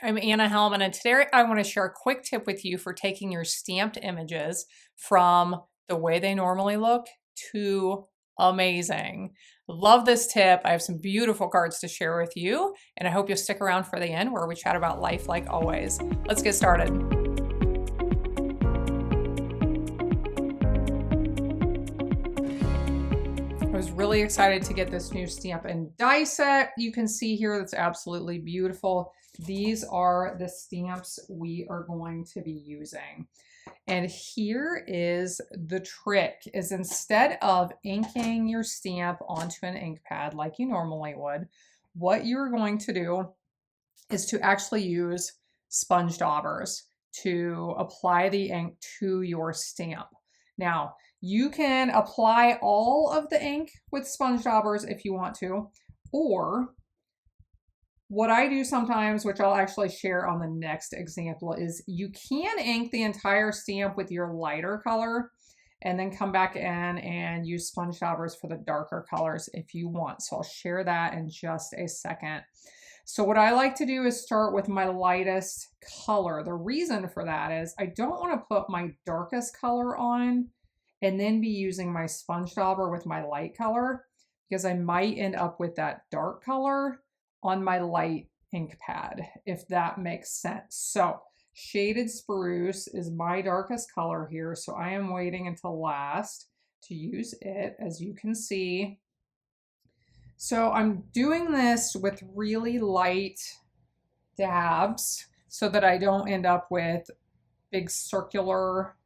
I'm Anna Helman, and today I want to share a quick tip with you for taking your stamped images from the way they normally look to amazing. Love this tip. I have some beautiful cards to share with you, and I hope you'll stick around for the end where we chat about life like always. Let's get started. I was really excited to get this new stamp and die set. You can see here that's absolutely beautiful. These are the stamps we are going to be using. And here is the trick, is instead of inking your stamp onto an ink pad like you normally would, what you're going to do is to actually use sponge daubers to apply the ink to your stamp. Now, you can apply all of the ink with sponge daubers if you want to, or what I do sometimes, which I'll actually share on the next example, is you can ink the entire stamp with your lighter color and then come back in and use sponge daubers for the darker colors if you want. So I'll share that in just a second. So what I like to do is start with my lightest color. The reason for that is I don't want to put my darkest color on and then be using my sponge dauber with my light color, because I might end up with that dark color on my light ink pad, if that makes sense. So shaded spruce is my darkest color here, so I am waiting until last to use it, as you can see. So I'm doing this with really light dabs so that I don't end up with big circular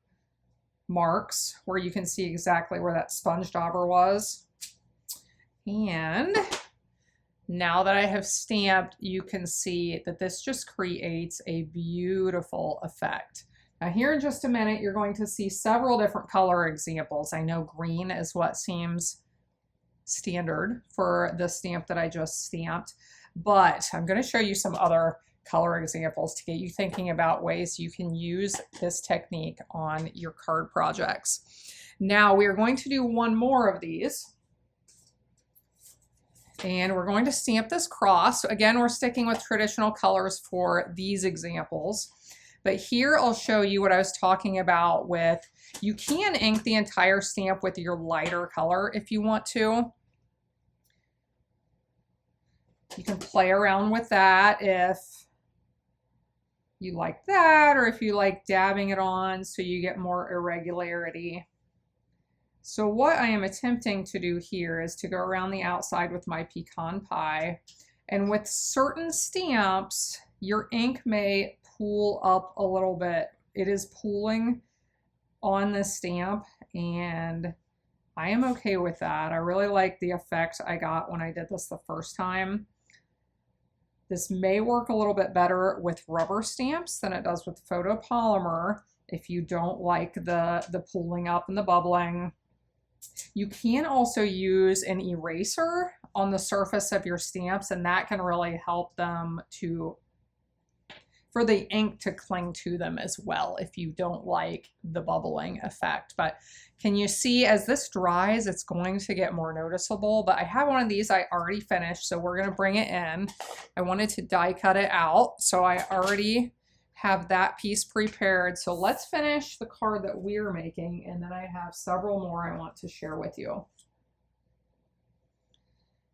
marks where you can see exactly where that sponge dauber was. And now that I have stamped, you can see that this just creates a beautiful effect. Now here in just a minute, you're going to see several different color examples. I know green is what seems standard for the stamp that I just stamped, but I'm going to show you some other color examples to get you thinking about ways you can use this technique on your card projects. Now we are going to do one more of these, and we're going to stamp this cross. So again, we're sticking with traditional colors for these examples, but here I'll show you what I was talking about with, you can ink the entire stamp with your lighter color if you want to. You can play around with that if you like that, or if you like dabbing it on so you get more irregularity. So what I am attempting to do here is to go around the outside with my pecan pie, and with certain stamps your ink may pool up a little bit. It is pooling on this stamp, and I am okay with that. I really like the effect I got when I did this the first time. This may work a little bit better with rubber stamps than it does with photopolymer if you don't like the pooling up and the bubbling. You can also use an eraser on the surface of your stamps, and that can really help them for the ink to cling to them as well if you don't like the bubbling effect. But can you see as this dries, it's going to get more noticeable. But I have one of these I already finished, so we're going to bring it in. I wanted to die cut it out, so I already have that piece prepared. So let's finish the card that we're making, and then I have several more I want to share with you.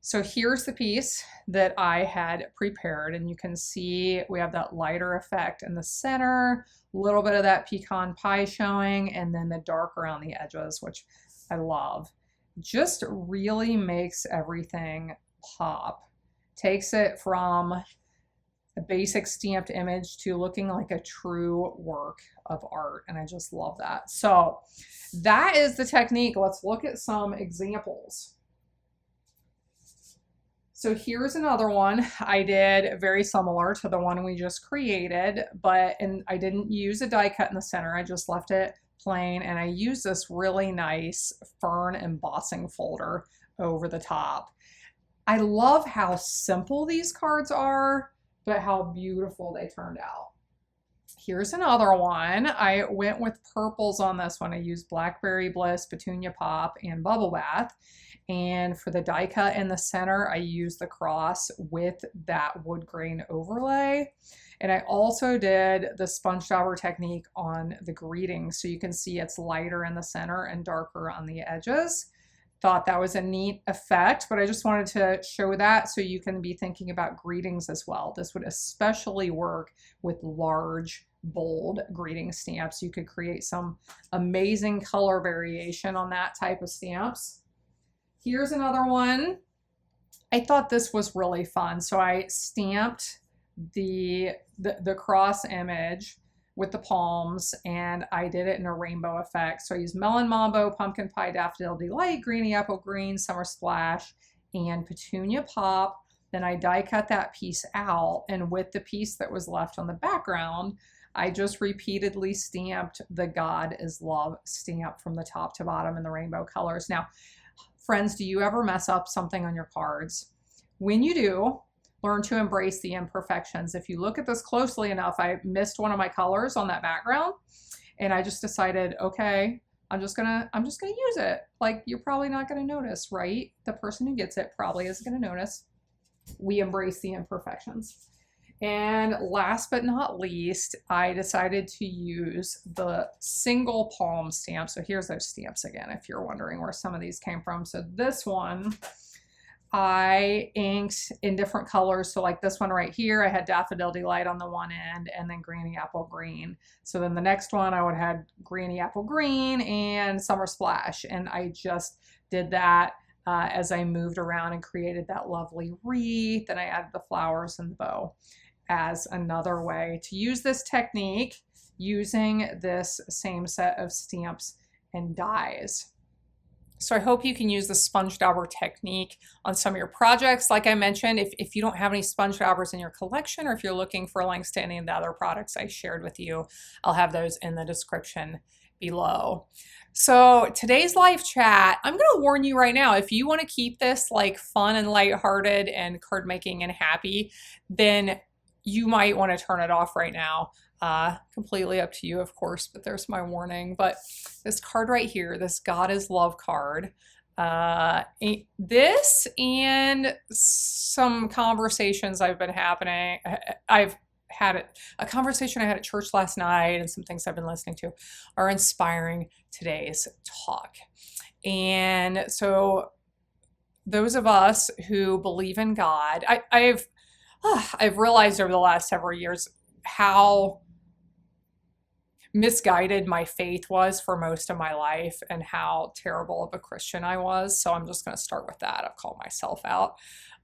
So here's the piece that I had prepared, and you can see we have that lighter effect in the center, a little bit of that pecan pie showing, and then the dark around the edges, which I love. Just really makes everything pop. Takes it from a basic stamped image to looking like a true work of art, and I just love that. So that is the technique. Let's look at some examples. So here's another one I did very similar to the one we just created, and I didn't use a die cut in the center. I just left it plain, and I used this really nice fern embossing folder over the top. I love how simple these cards are, but how beautiful they turned out. Here's another one. I went with purples on this one. I used Blackberry Bliss, Petunia Pop, and Bubble Bath. And for the die cut in the center, I used the cross with that wood grain overlay. And I also did the sponge dauber technique on the greetings. So you can see it's lighter in the center and darker on the edges. Thought that was a neat effect, but I just wanted to show that so you can be thinking about greetings as well. This would especially work with large, bold greeting stamps. You could create some amazing color variation on that type of stamps. Here's another one. I thought this was really fun. So I stamped the cross image with the palms, and I did it in a rainbow effect. So I used Melon Mambo, Pumpkin Pie, Daffodil Delight, Greeny Apple Green, Summer Splash, and Petunia Pop. Then I die cut that piece out, and with the piece that was left on the background, I just repeatedly stamped the God is Love stamp from the top to bottom in the rainbow colors. Now, friends, do you ever mess up something on your cards? When you do, learn to embrace the imperfections. If you look at this closely enough, I missed one of my colors on that background, and I just decided, okay, I'm just gonna use it. Like, you're probably not gonna notice, right? The person who gets it probably isn't gonna notice. We embrace the imperfections. And last but not least, I decided to use the single palm stamp. So here's those stamps again, if you're wondering where some of these came from. So this one, I inked in different colors. So like this one right here, I had Daffodil Delight on the one end and then Greeny Apple Green. So then the next one I would have had Greeny Apple Green and Summer Splash. And I just did that as I moved around and created that lovely wreath. And I added the flowers and the bow as another way to use this technique using this same set of stamps and dies. So I hope you can use the sponge dauber technique on some of your projects. Like I mentioned, if you don't have any sponge daubers in your collection, or if you're looking for links to any of the other products I shared with you, I'll have those in the description below. So today's live chat, I'm going to warn you right now, if you want to keep this like fun and lighthearted and card making and happy, then you might want to turn it off right now. Completely up to you, of course, but there's my warning. But this card right here, this God is Love card, this and some conversations I've had a conversation I had at church last night and some things I've been listening to are inspiring today's talk. And so those of us who believe in God, I've realized over the last several years how misguided my faith was for most of my life and how terrible of a Christian I was. So I'm just going to start with that. I've called myself out.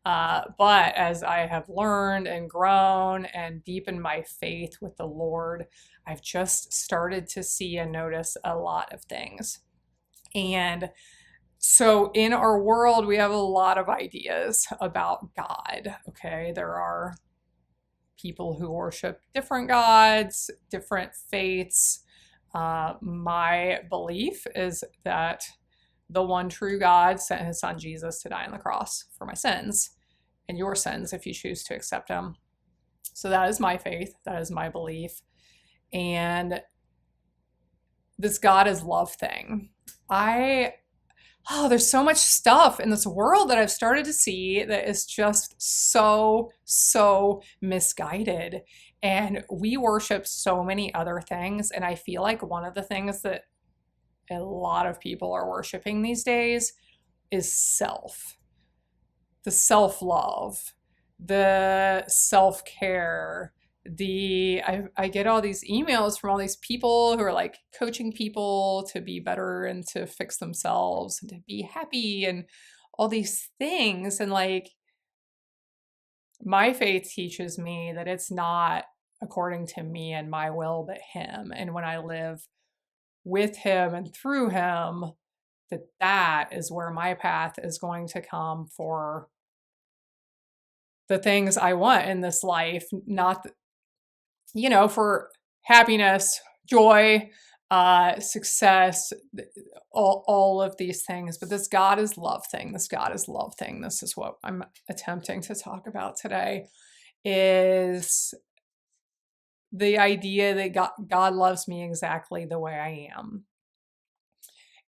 But as I have learned and grown and deepened my faith with the Lord, I've just started to see and notice a lot of things. And so in our world, we have a lot of ideas about God, okay? There are people who worship different gods, different faiths. My belief is that the one true God sent his son Jesus to die on the cross for my sins and your sins if you choose to accept him. So that is my faith. That is my belief. And this God is love thing. There's so much stuff in this world that I've started to see that is just so misguided. And we worship so many other things. And I feel like one of the things that a lot of people are worshiping these days is self. The self-love, the self-care, I get all these emails from all these people who are like coaching people to be better and to fix themselves and to be happy and all these things. And like, my faith teaches me that it's not according to me and my will, but him. And when I live with him and through him, that is where my path is going to come for the things I want in this life, not for happiness, joy, success, all of these things. But this God is love thing, this is what I'm attempting to talk about today, is the idea that God loves me exactly the way I am.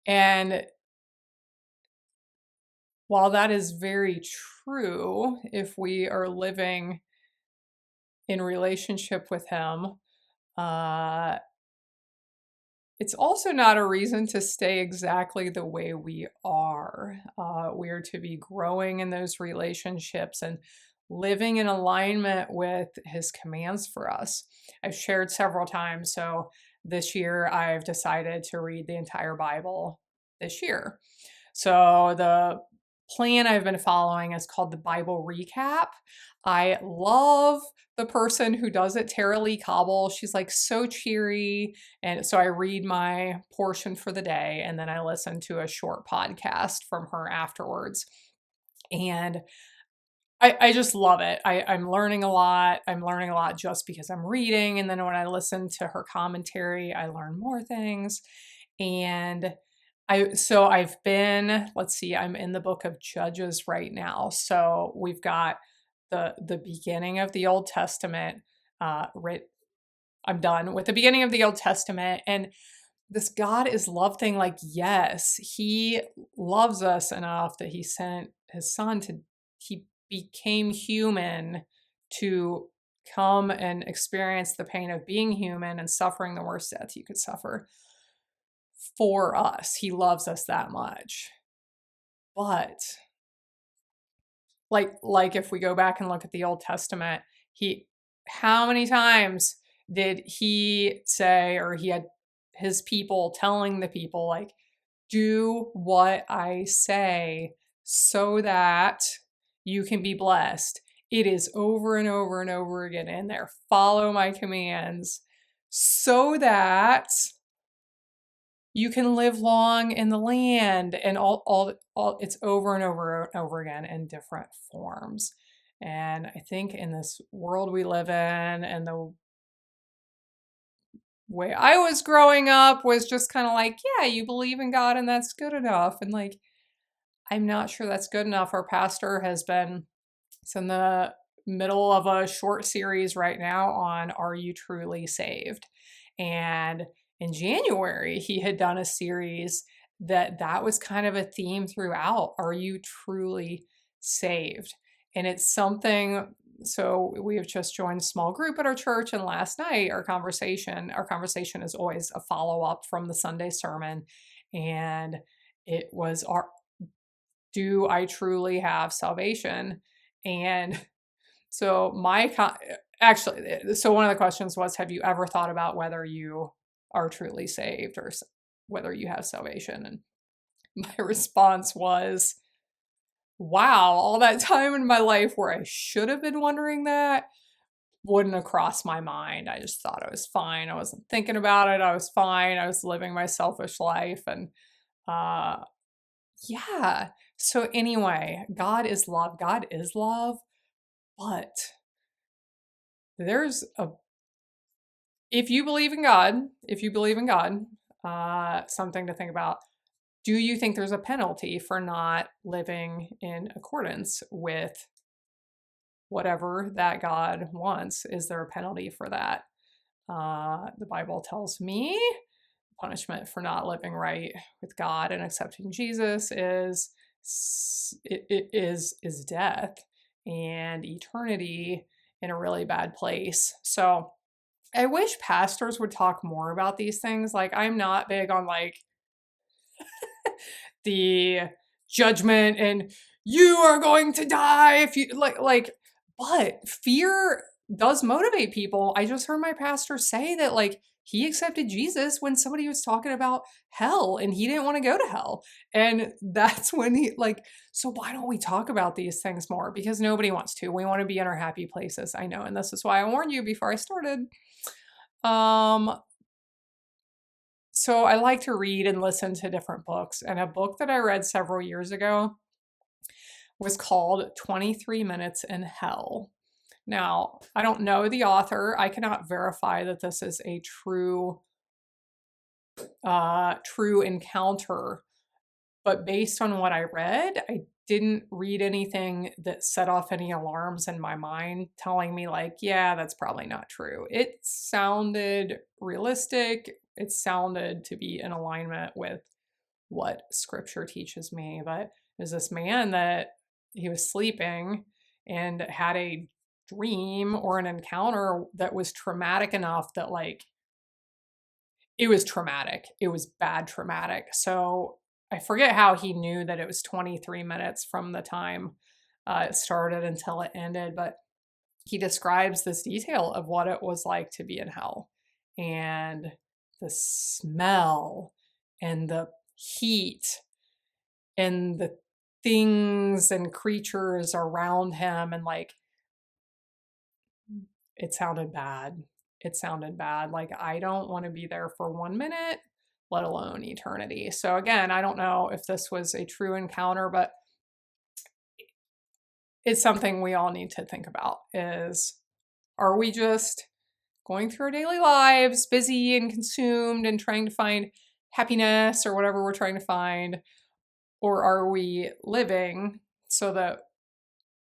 And while that is very true, if we are living in relationship with Him. Uh, it's also not a reason to stay exactly the way we are. We are to be growing in those relationships and living in alignment with His commands for us. I've shared several times. So this year, I've decided to read the entire Bible this year. So the plan I've been following is called the Bible Recap. I love the person who does it, Tara Lee Cobble. She's like so cheery. And so I read my portion for the day and then I listen to a short podcast from her afterwards. And I just love it. I'm learning a lot. I'm learning a lot just because I'm reading. And then when I listen to her commentary, I learn more things. And I've been, let's see, I'm in the book of Judges right now. So we've got the beginning of the Old Testament I'm done with the beginning of the Old Testament. And this God is love thing, like, yes, He loves us enough that He sent His Son He became human to come and experience the pain of being human and suffering the worst death you could suffer for us. He loves us that much. But like if we go back and look at the Old Testament, how many times did He say, or He had His people telling the people, like, do what I say so that you can be blessed. It is over and over and over again in there. Follow my commands so that you can live long in the land, and all it's over and over and over again in different forms. And I think in this world we live in, and the way I was growing up was just kind of like, yeah, you believe in God and that's good enough. And like, I'm not sure that's good enough. Our pastor has been, it's in the middle of a short series right now on Are You Truly Saved? And in January, he had done a series that was kind of a theme throughout. Are you truly saved? And it's something, so we have just joined a small group at our church, and last night our conversation is always a follow-up from the Sunday sermon. And it was do I truly have salvation? And so so one of the questions was, have you ever thought about whether you are truly saved or whether you have salvation? And my response was, wow, all that time in my life where I should have been wondering that wouldn't have crossed my mind. I just thought I was fine. I wasn't thinking about it. I was fine. I was living my selfish life. And yeah. So anyway, God is love. God is love. But there's if you believe in God, something to think about. Do you think there's a penalty for not living in accordance with whatever that God wants? Is there a penalty for that? The Bible tells me punishment for not living right with God and accepting Jesus is death and eternity in a really bad place. So I wish pastors would talk more about these things. Like, I'm not big on like the judgment and you are going to die if you but fear does motivate people. I just heard my pastor say that like he accepted Jesus when somebody was talking about hell and he didn't want to go to hell. And that's when so why don't we talk about these things more? Because nobody wants to. We want to be in our happy places. I know. And this is why I warned you before I started. So I like to read and listen to different books. And a book that I read several years ago was called 23 Minutes in Hell. Now, I don't know the author. I cannot verify that this is a true encounter. But based on what I read, I didn't read anything that set off any alarms in my mind telling me like, yeah, that's probably not true. It sounded realistic. It sounded to be in alignment with what scripture teaches me. But there's this man that he was sleeping and had a dream or an encounter that was traumatic enough that like it was traumatic. It was bad traumatic. So I forget how he knew that it was 23 minutes from the time it started until it ended, but he describes this detail of what it was like to be in hell and the smell and the heat and the things and creatures around him. And like, it sounded bad. It sounded bad. Like, I don't want to be there for 1 minute, let alone eternity. So again, I don't know if this was a true encounter, but it's something we all need to think about is, are we just going through our daily lives, busy and consumed and trying to find happiness or whatever we're trying to find? Or are we living so that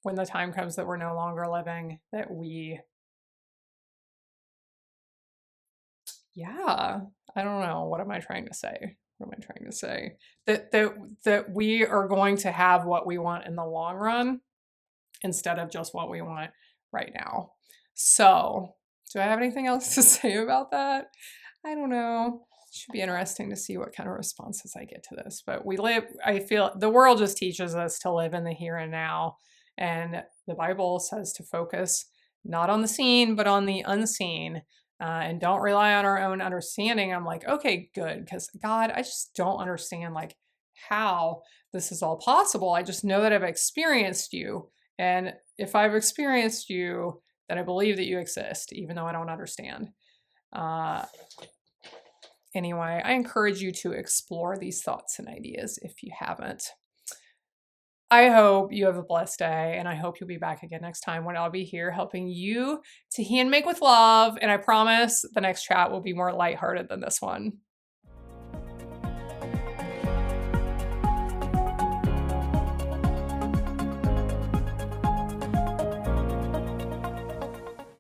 when the time comes that we're no longer living, that we, yeah, I don't know. What am I trying to say? What am I trying to say? That we are going to have what we want in the long run instead of just what we want right now. So, do I have anything else to say about that? I don't know. It should be interesting to see what kind of responses I get to this. But I feel the world just teaches us to live in the here and now. And the Bible says to focus not on the seen, but on the unseen. And don't rely on our own understanding. I'm like, okay, good. Because God, I just don't understand like how this is all possible. I just know that I've experienced you. And if I've experienced you, then I believe that you exist, even though I don't understand. Anyway, I encourage you to explore these thoughts and ideas if you haven't. I hope you have a blessed day, and I hope you'll be back again next time when I'll be here helping you to hand make with love. And I promise the next chat will be more lighthearted than this one.